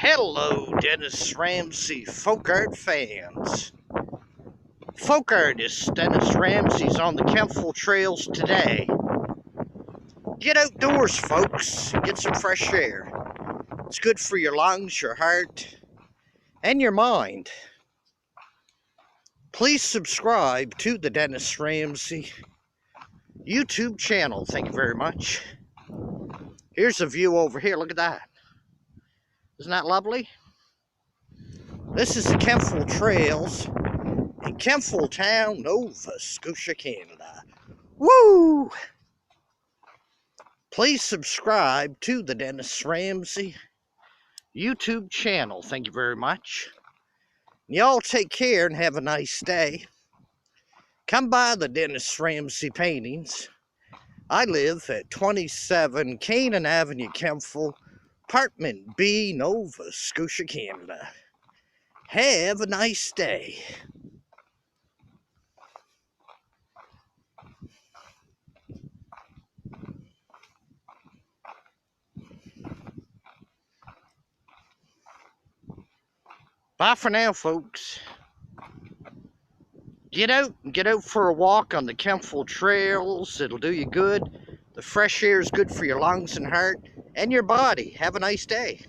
Hello, Dennis Ramsay folk art fans. Folk artist Dennis Ramsay's on the Kempful trails today. Get outdoors, folks, and get some fresh air. It's good for your lungs, your heart, and your mind. Please subscribe to the Dennis Ramsay YouTube channel. Thank you very much. Here's a view over here. Look at that. Isn't that lovely? This is the Kempful Trails in Kempful Town, Nova Scotia, Canada. Woo! Please subscribe to the Dennis Ramsay YouTube channel. Thank you very much. Y'all take care and have a nice day. Come by the Dennis Ramsay paintings. I live at 27 Canaan Avenue, Kempful, Apartment B, Nova Scotia, Canada. Have a nice day. Bye for now, folks. Get out for a walk on the Kempful trails. It'll do you good. The fresh air is good for your lungs and heart and your body. Have a nice day.